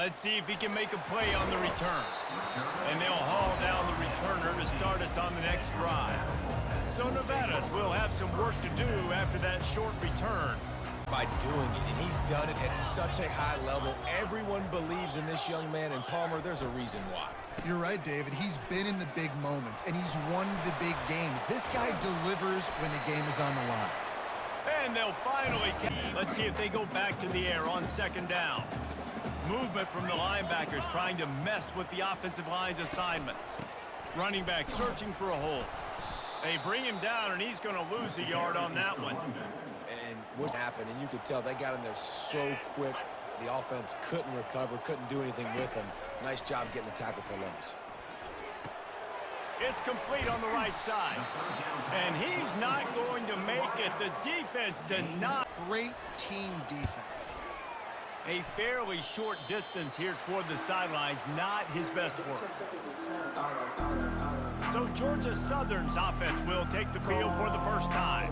Let's see if he can make a play on the return. And they'll haul down the returner to start us on the next drive. So Nevada's will have some work to do after that short return. By doing it, and he's done it at such a high level. Everyone believes in this young man, and Palmer, there's a reason why. You're right, David. He's been in the big moments, and he's won the big games. This guy delivers when the game is on the line. And they'll finally catch. Let's see if they go back to the air on second down. Movement from the linebackers trying to mess with the offensive line's assignments. Running back searching for a hole. They bring him down, and he's going to lose a yard on that one. And what happened, and you could tell they got in there so quick. The offense couldn't recover, couldn't do anything with him. Nice job getting the tackle for loss. It's complete on the right side. And he's not going to make it. The defense did not. Great team defense. A fairly short distance here toward the sidelines, not his best work. So Georgia Southern's offense will take the field for the first time.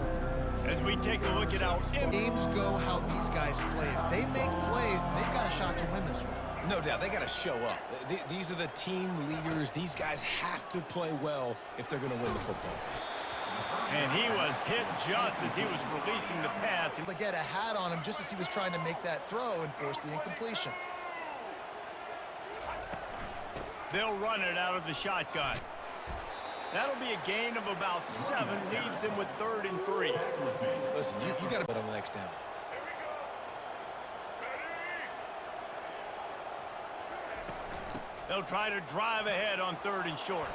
As we take a look at how games go, how these guys play. If they make plays, then they've got a shot to win this one. No doubt, they got to show up. These are the team leaders. These guys have to play well if they're going to win the football game. And he was hit just as he was releasing the pass. To get a hat on him just as he was trying to make that throw and force the incompletion. They'll run it out of the shotgun. That'll be a gain of about 7, leaves him with 3rd and 3. Listen, you got to put on the next down. They'll try to drive ahead on 3rd and short.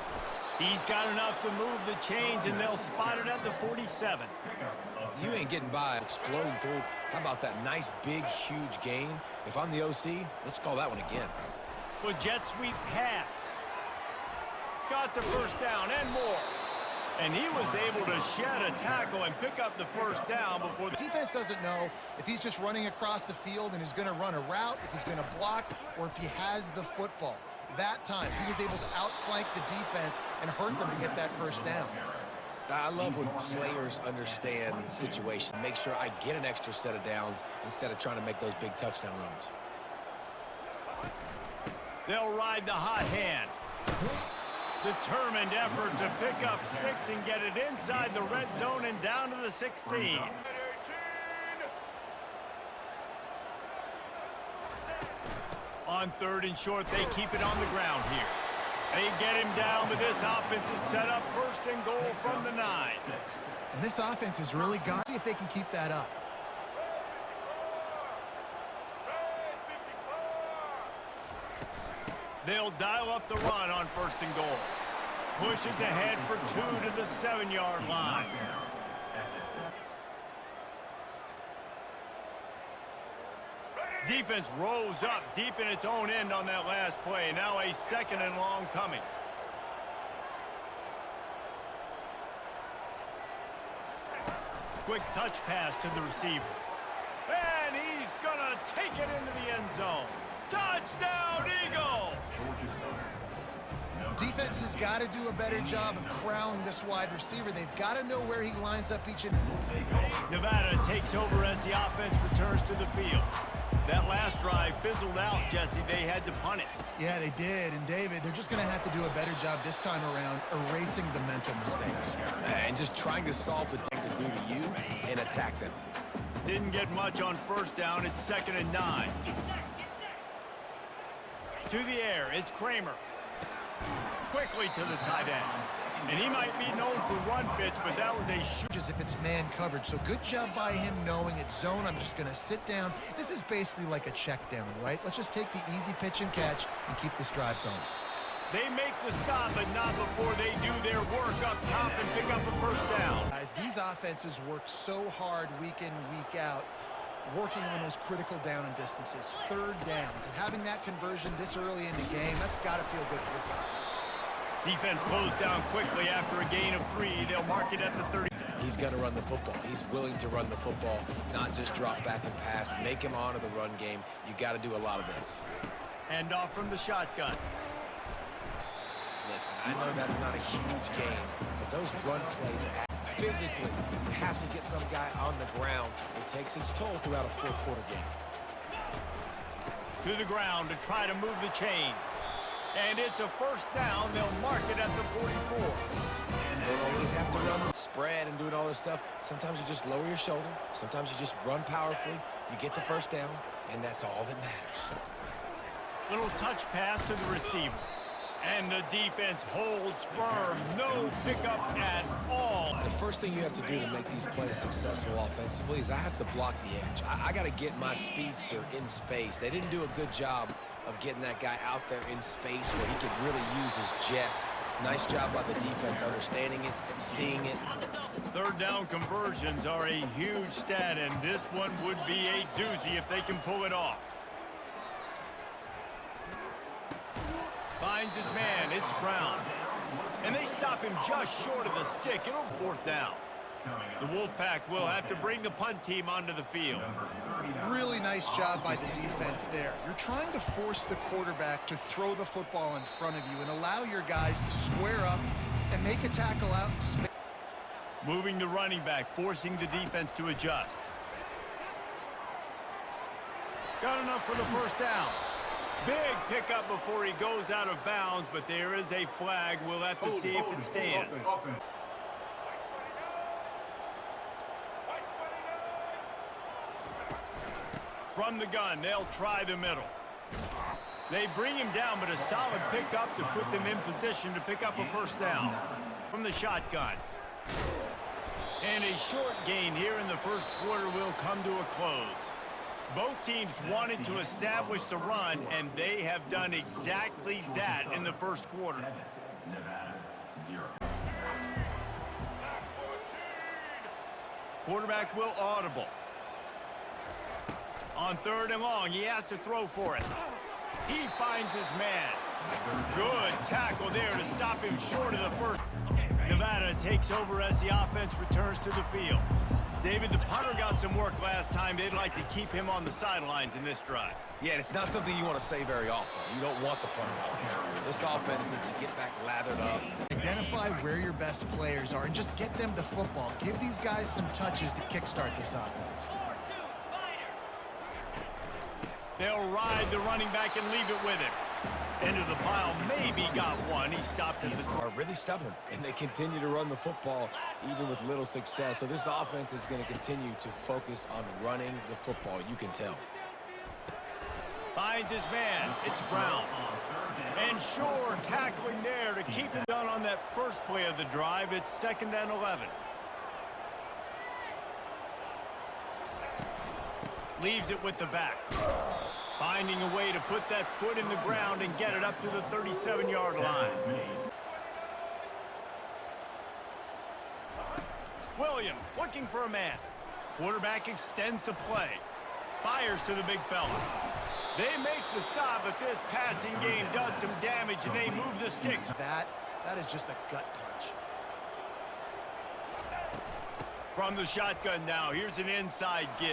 He's got enough to move the chains, and they'll spot it at the 47. You ain't getting by exploding through. How about that nice, big, huge gain? If I'm the OC, let's call that one again. With jet sweep pass. Got the first down and more. And he was able to shed a tackle and pick up the first down before the defense doesn't know if he's just running across the field and is going to run a route, if he's going to block, or if he has the football. That time, he was able to outflank the defense and hurt them to get that first down. I love when players understand the situation. Make sure I get an extra set of downs instead of trying to make those big touchdown runs. They'll ride the hot hand. Determined effort to pick up 6 and get it inside the red zone and down to the 16. On 3rd and short, they keep it on the ground here. They get him down, but this offense is set up 1st and goal from the 9. And this offense has really got to see if they can keep that up. They'll dial up the run on 1st and goal. Pushes ahead for 2 to the 7-yard line. Defense rolls up deep in its own end on that last play. Now a 2nd and long coming. Quick touch pass to the receiver. And he's gonna take it into the end zone. Touchdown, Eagle! Defense has got to do a better job of corralling this wide receiver. They've got to know where he lines up each and... Nevada takes over as the offense returns to the field. That last drive fizzled out, Jesse. They had to punt it. Yeah, they did. And, David, they're just going to have to do a better job this time around erasing the mental mistakes. And just trying to solve the thing to do to you and attack them. Didn't get much on 1st down. It's 2nd and 9. To the air, it's Kramer. Quickly to the tight end. And he might be known for run fits, but that was a shoot. As if it's man coverage. So good job by him knowing it's zone. I'm just going to sit down. This is basically like a check down, right? Let's just take the easy pitch and catch and keep this drive going. They make the stop, but not before they do their work up top and pick up a 1st down. Guys, these offenses work so hard week in, week out, working on those critical down and distances, 3rd downs. And having that conversion this early in the game, that's got to feel good for this offense. Defense closed down quickly after a gain of 3. They'll mark it at the 30. He's going to run the football. He's willing to run the football, not just drop back and pass. Make him honor the run game. You got to do a lot of this. Hand off from the shotgun. Listen, I know that's not a huge game, but those run plays, physically, you have to get some guy on the ground. It takes its toll throughout a 4th quarter game. To the ground to try to move the chains. And it's a first down. They'll mark it at the 44. You don't always have to run the spread and doing all this stuff. Sometimes you just lower your shoulder. Sometimes you just run powerfully. You get the first down, and that's all that matters. Little touch pass to the receiver. And the defense holds firm. No pickup at all. The first thing you have to do to make these plays successful offensively is I have to block the edge. I got to get my speedster in space. They didn't do a good job of getting that guy out there in space where he could really use his jets. Nice job by the defense understanding it, seeing it. Third down conversions are a huge stat, and this one would be a doozy if they can pull it off. Finds his man, it's Brown. And they stop him just short of the stick. It'll be fourth down. The Wolfpack will have to bring the punt team onto the field. Really nice job by the defense there. You're trying to force the quarterback to throw the football in front of you and allow your guys to square up and make a tackle out in space. Moving the running back, forcing the defense to adjust. Got enough for the first down. Big pickup before he goes out of bounds, but there is a flag. We'll have to see if it stands. From the gun, they'll try the middle. They bring him down, but a solid pickup to put them in position to pick up a first down from the shotgun. And a short gain here in the first quarter will come to a close. Both teams wanted to establish the run, and they have done exactly that in the first quarter. Quarterback will audible. On third and long, he has to throw for it. He finds his man. Good tackle there to stop him short of the first. Nevada takes over as the offense returns to the field. David, the punter got some work last time. They'd like to keep him on the sidelines in this drive. Yeah, it's not something you want to say very often. You don't want the punter out there. This offense needs to get back lathered up. Identify where your best players are and just get them the football. Give these guys some touches to kickstart this offense. They'll ride the running back and leave it with him. Into the pile, maybe got one. He stopped at the are really stubborn, and they continue to run the football even with little success. So this offense is going to continue to focus on running the football. You can tell. Finds his man. It's Brown. And Shore tackling there to keep him done on that first play of the drive. It's 2nd and 11. Leaves it with the back. Finding a way to put that foot in the ground and get it up to the 37-yard line. Williams looking for a man. Quarterback extends the play. Fires to the big fella. They make the stop, but this passing game does some damage, and they move the sticks. That is just a gut punch. From the shotgun now, here's an inside give.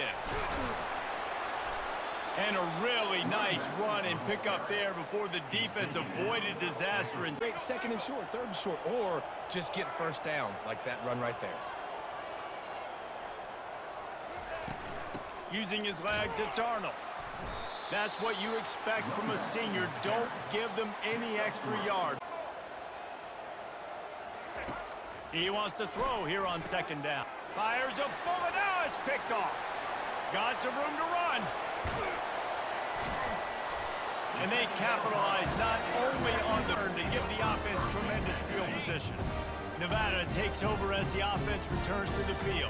And a really nice run and pick up there before the defense avoided disaster. And great 2nd and short, 3rd and short, or just get first downs like that run right there. Using his legs, it's Arnold. That's what you expect from a senior. Don't give them any extra yard. He wants to throw here on 2nd down. Fires a bullet. Now it's picked off. Got some room to run. And they capitalize not only on the turn to give the offense tremendous field position. Nevada takes over as the offense returns to the field.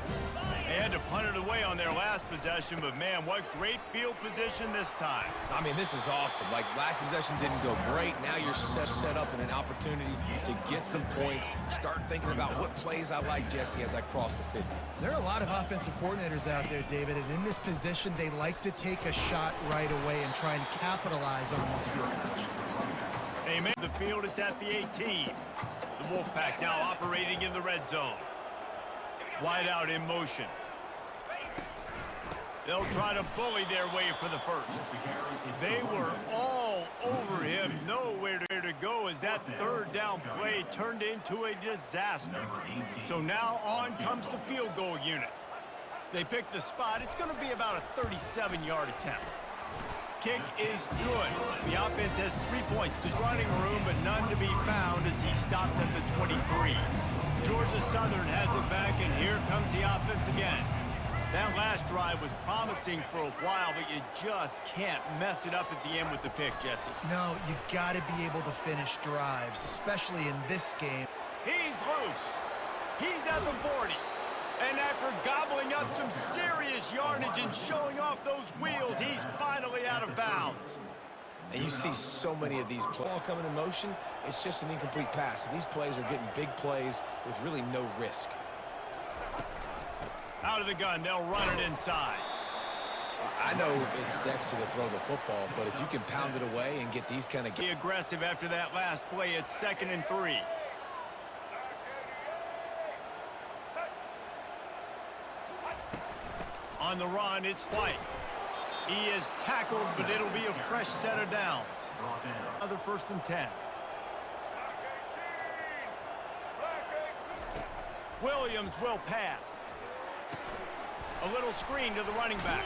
They had to punt it away on their last possession, but man, what great field position this time. I mean, this is awesome. Like, last possession didn't go great. Now you're set up in an opportunity to get some points. Start thinking about what plays I like, Jesse, as I cross the 50. There are a lot of offensive coordinators out there, David, and in this position, they like to take a shot right away and try and capitalize on this field position. Amen. The field is at the 18. The Wolfpack now operating in the red zone. Wide out in motion. They'll try to bully their way for the first. They were all over him. Nowhere to go as that 3rd down play turned into a disaster. So now on comes the field goal unit. They pick the spot. It's going to be about a 37-yard attempt. kick is good. The offense has 3 points to running room, but none to be found as he stopped at the 23. Georgia Southern has it back, and here comes the offense again. That last drive was promising for a while, but you just can't mess it up at the end with the pick, Jesse. No, you got to be able to finish drives, especially in this game. He's loose. He's at the 40. And after gobbling up some serious yardage and showing off those wheels, he's finally out of bounds. And you see so many of these plays all coming in motion. It's just an incomplete pass. And these plays are getting big plays with really no risk. Out of the gun, they'll run it inside. I know it's sexy to throw the football, but if you can pound it away and get these kind of... Be aggressive after that last play. It's 2nd and 3. On the run, it's White. He is tackled, but it'll be a fresh set of downs. Another 1st and 10. Williams will pass. A little screen to the running back.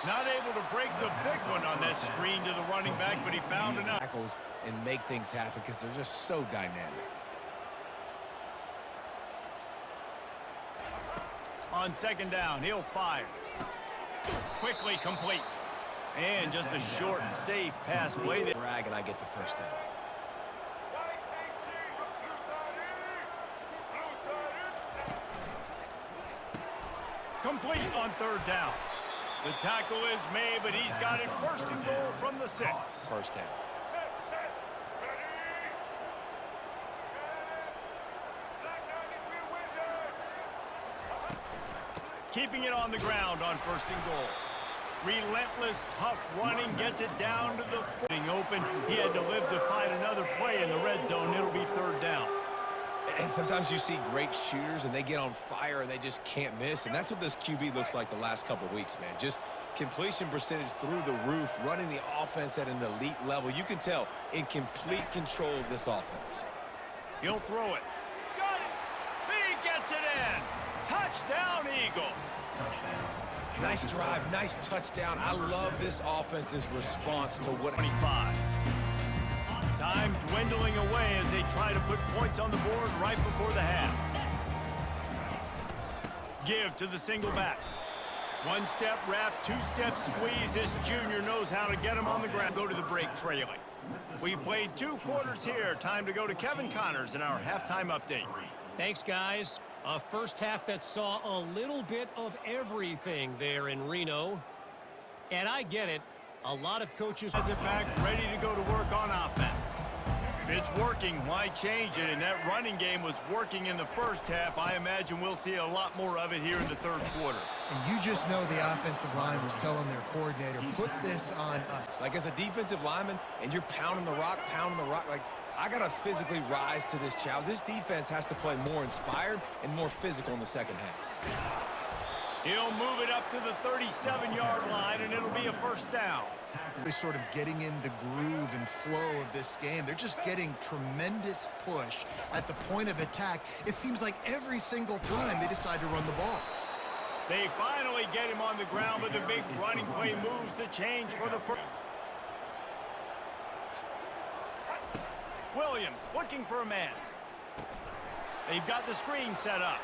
Not able to break the big one on that screen to the running back, but he found enough. Tackles and make things happen because they're just so dynamic. On 2nd down, he'll fire. Quickly complete. And just a short and safe pass play. Drag, and I get the 1st down. Complete on 3rd down. The tackle is made, but he's got it 1st and goal from the 6. 1st down. Keeping it on the ground on 1st and goal. Relentless, tough running, gets it down to the footing open. He had to live to find another play in the red zone. It'll be 3rd down. And sometimes you see great shooters, and they get on fire, and they just can't miss. And that's what this QB looks like the last couple weeks, man. Just completion percentage through the roof, running the offense at an elite level. You can tell in complete control of this offense. He'll throw it. Got it. He gets it in. Touchdown, Eagles. Nice drive, nice touchdown. I love this offense's response to what... 25. Time dwindling away as they try to put points on the board right before the half. Give to the single back. 1-step wrap, 2-step squeeze. This junior knows how to get him on the ground. Go to the break trailing. We've played 2 quarters here. Time to go to Kevin Connors in our halftime update. Thanks, guys. A first half that saw a little bit of everything there in Reno. And I get it. A lot of coaches has it back, ready to go to work on offense. If it's working, why change it? And that running game was working in the first half. I imagine we'll see a lot more of it here in the 3rd quarter. And you just know the offensive line was telling their coordinator, put this on us. Like, as a defensive lineman, and you're pounding the rock, like, I got to physically rise to this challenge. This defense has to play more inspired and more physical in the 2nd half. He'll move it up to the 37-yard line, and it'll be a 1st down. They're sort of getting in the groove and flow of this game. They're just getting tremendous push at the point of attack. It seems like every single time they decide to run the ball. They finally get him on the ground, but the big running play moves the change for the first. Williams looking for a man. They've got the screen set up.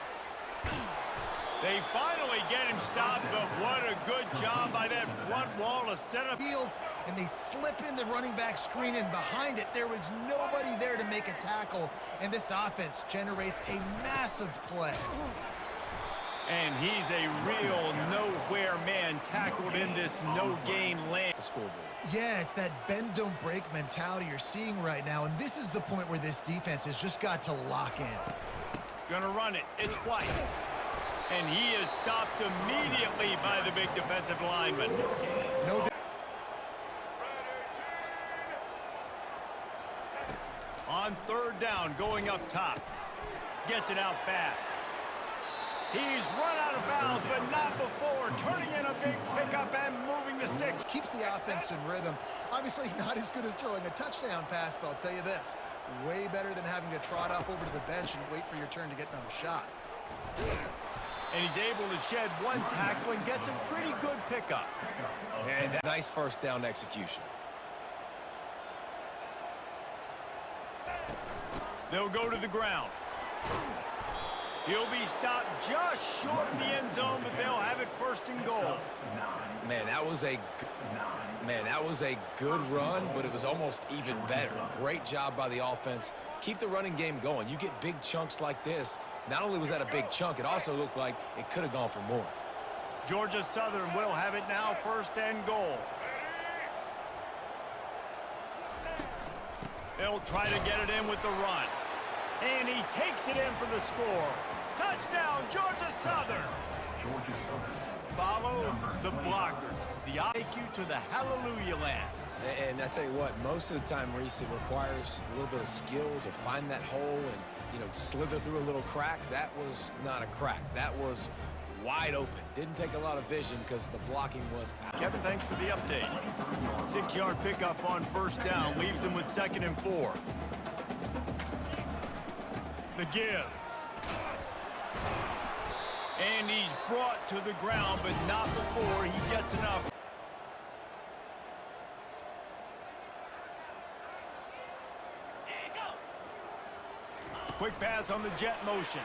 They finally get him stopped, but what a good job by that front wall to set up. Field, and they slip in the running back screen, and behind it, there was nobody there to make a tackle, and this offense generates a massive play. And he's a real nowhere man tackled in this no-gain land. The scoreboard. Yeah, it's that bend don't break mentality you're seeing right now, and this is the point where this defense has just got to lock in. Gonna run it. It's White. And he is stopped immediately by the big defensive lineman. No. On 3rd down, going up top. Gets it out fast. He's run out of bounds, but not before. Turning in a big pickup and moving the sticks. Keeps the offense in rhythm. Obviously not as good as throwing a touchdown pass, but I'll tell you this. Way better than having to trot up over to the bench and wait for your turn to get another shot. And he's able to shed one tackle and gets a pretty good pickup. And that nice first down execution. They'll go to the ground. He'll be stopped just short of the end zone, but they'll have it first and goal. Man, that was a good run, but it was almost even better. Great job by the offense. Keep the running game going. You get big chunks like this. Not only was that a big chunk, it also looked like it could have gone for more. Georgia Southern will have it now, first and goal. They'll try to get it in with the run. And he takes it in for the score. Touchdown, Georgia Southern. Follow the blockers. The take you to the hallelujah land. And I tell you what, most of the time, Reese, it requires a little bit of skill to find that hole and, you know, slither through a little crack. That was not a crack. That was wide open. Didn't take a lot of vision because the blocking was out. Kevin, thanks for the update. 6-yard pickup on first down leaves him with 2nd and 4. The give. And he's brought to the ground, but not before he gets enough. Quick pass on the jet motion.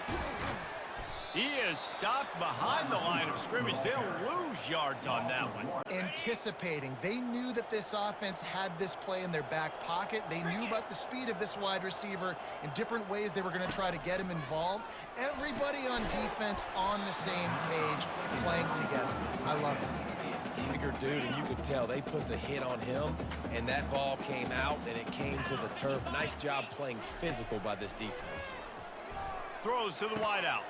He is stopped behind the line of scrimmage. They'll lose yards on that one. Anticipating. They knew that this offense had this play in their back pocket. They knew about the speed of this wide receiver in different ways they were going to try to get him involved. Everybody on defense on the same page, playing together. I love it. Bigger dude, and you could tell they put the hit on him, and that ball came out, and it came to the turf. Nice job playing physical by this defense. Throws to the wideout.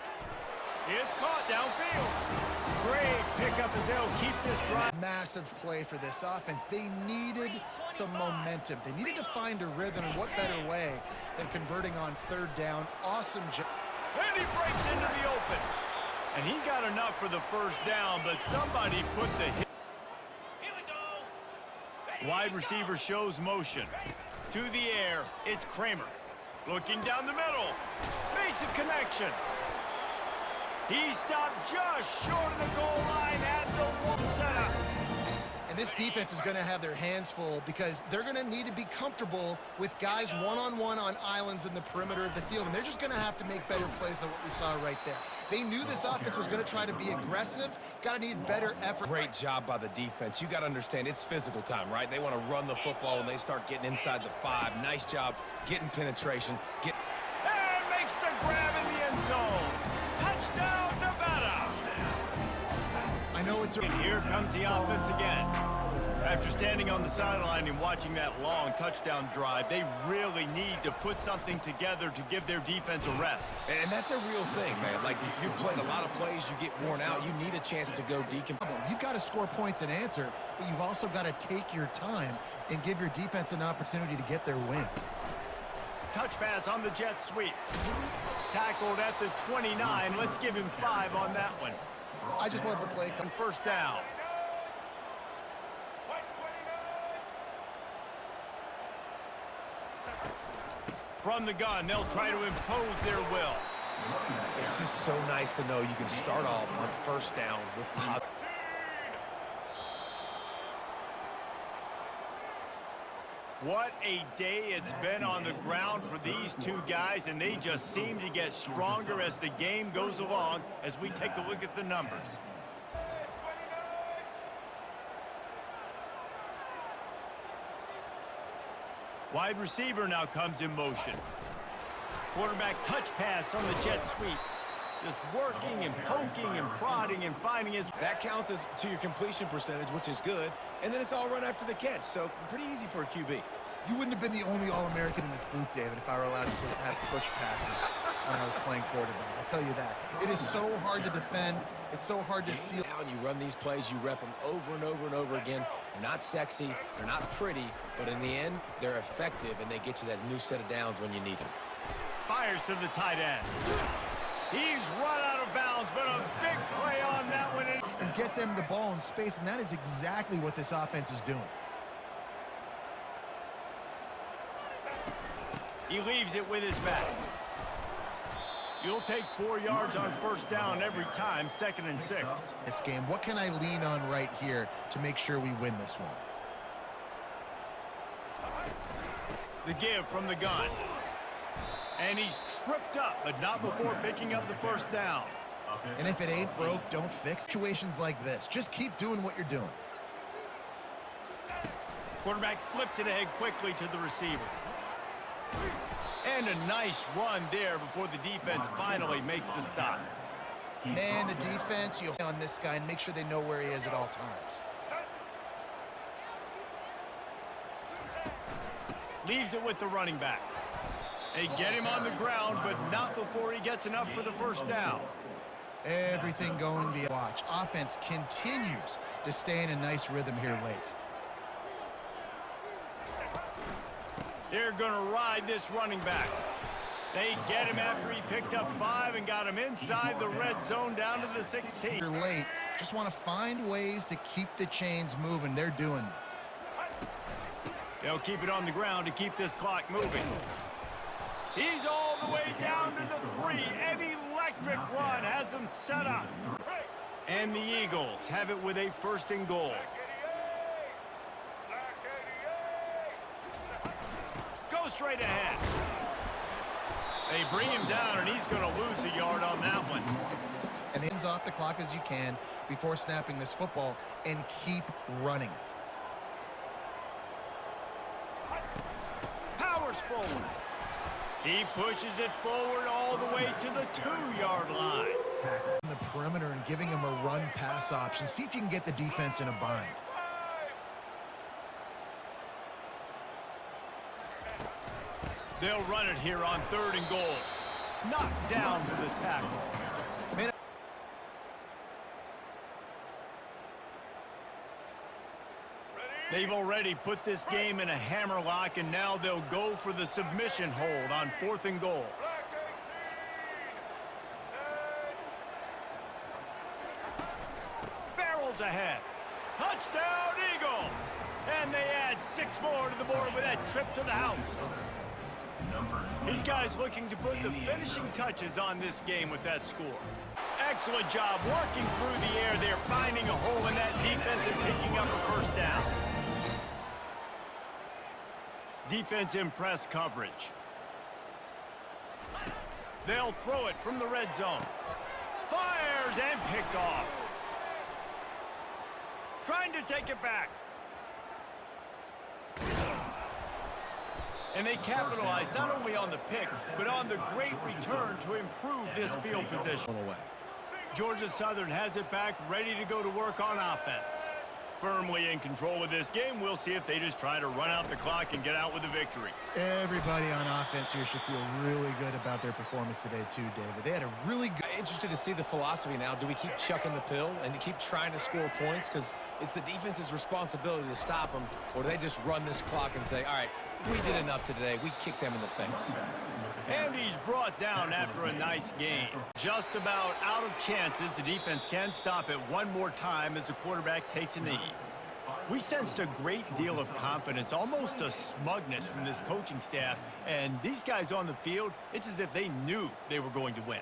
It's caught downfield. Great pickup as they'll keep this drive. Massive play for this offense. They needed some momentum. They needed to find a rhythm, and what better way than converting on 3rd down. Awesome job. And he breaks into the open. And he got enough for the first down, but somebody put the hit. Here we go. Wide receiver shows motion. To the air, it's Kramer. Looking down the middle. Makes a connection. He stopped just short of the goal line at the 1 setup. And this defense is going to have their hands full because they're going to need to be comfortable with guys one-on-one on islands in the perimeter of the field. And they're just going to have to make better plays than what we saw right there. They knew this offense was going to try to be aggressive. Got to need better effort. Great job by the defense. You got to understand, it's physical time, right? They want to run the football when they start getting inside the 5. Nice job getting penetration. And makes the grab in the end zone. Touchdown, Nevada. I know it's a... And here comes the offense again. After standing on the sideline and watching that long touchdown drive, they really need to put something together to give their defense a rest. And that's a real thing, man. Like, you played a lot of plays, you get worn out, you need a chance to go You've got to score points and answer, but you've also got to take your time and give your defense an opportunity to get their win. Touch pass on the jet sweep. Tackled at the 29. Let's give him 5 on that one. I just love the play. And first down. From the gun, they'll try to impose their will. It's just so nice to know you can start off on first down with positive. What a day it's been on the ground for these two guys, and they just seem to get stronger as the game goes along as we take a look at the numbers. Wide receiver now comes in motion. Quarterback touch pass on the jet sweep. Just working and poking and prodding and finding his... That counts as to your completion percentage, which is good, and then it's all run after the catch, so pretty easy for a QB. You wouldn't have been the only All-American in this booth, David, if I were allowed to have push passes when I was playing quarterback. I'll tell you that. It is so hard to defend. It's so hard to seal. Now you run these plays, you rep them over and over and over again. They're not sexy, they're not pretty, but in the end, they're effective, and they get you that new set of downs when you need them. Fires to the tight end. He's run out of bounds, but a big play on that one. And get them the ball in space, and that is exactly what this offense is doing. He leaves it with his back. You'll take 4 yards on first down every time, 2nd and 6. This game, what can I lean on right here to make sure we win this one? The give from the gun. And he's tripped up, but not before picking up the first down. And if it ain't broke, don't fix. Situations like this, just keep doing what you're doing. Quarterback flips it ahead quickly to the receiver. And a nice run there before the defense finally makes the stop. Man, the defense, you on this guy and make sure they know where he is at all times. Leaves it with the running back. They get him on the ground, but not before he gets enough for the first down. Everything going via watch. Offense continues to stay in a nice rhythm here late. They're going to ride this running back. They get him after he picked up 5 and got him inside the red zone down to the 16. You're late. Just want to find ways to keep the chains moving. They're doing that. They'll keep it on the ground to keep this clock moving. He's all the way down to the 3. An electric run has them set up. And the Eagles have it with a 1st and goal. Go straight ahead. They bring him down, and he's going to lose a yard on that one. And ends off the clock as you can before snapping this football and keep running it. Powers forward. He pushes it forward all the way to the 2-yard line. On the perimeter and giving him a run-pass option. See if you can get the defense in a bind. They'll run it here on 3rd and goal. Knocked down to the tackle. Man, They've already put this game in a hammerlock, and now they'll go for the submission hold on 4th and goal. Barrels ahead. Touchdown, Eagles! And they add 6 more to the board with that trip to the house. These guys looking to put the finishing touches on this game with that score. Excellent job working through the air. They're finding a hole in that defense and picking up a first down. Defense in press coverage. They'll throw it from the red zone. Fires and picked off. Trying to take it back. And they capitalize not only on the pick, but on the great return to improve this field position. Georgia Southern has it back, ready to go to work on offense. Firmly in control of this game. We'll see if they just try to run out the clock and get out with a victory. everybody on offense here should feel really good about their performance today too, David. They had a really good... Interested to see the philosophy now. Do we keep chucking the pill and to keep trying to score points? Because it's the defense's responsibility to stop them. Or do they just run this clock and say, all right, we did enough today. We kicked them in the face. And he's brought down after a nice game. Just about out of chances. The defense can stop it one more time as the quarterback takes a knee. We sensed a great deal of confidence, almost a smugness from this coaching staff. And these guys on the field, it's as if they knew they were going to win.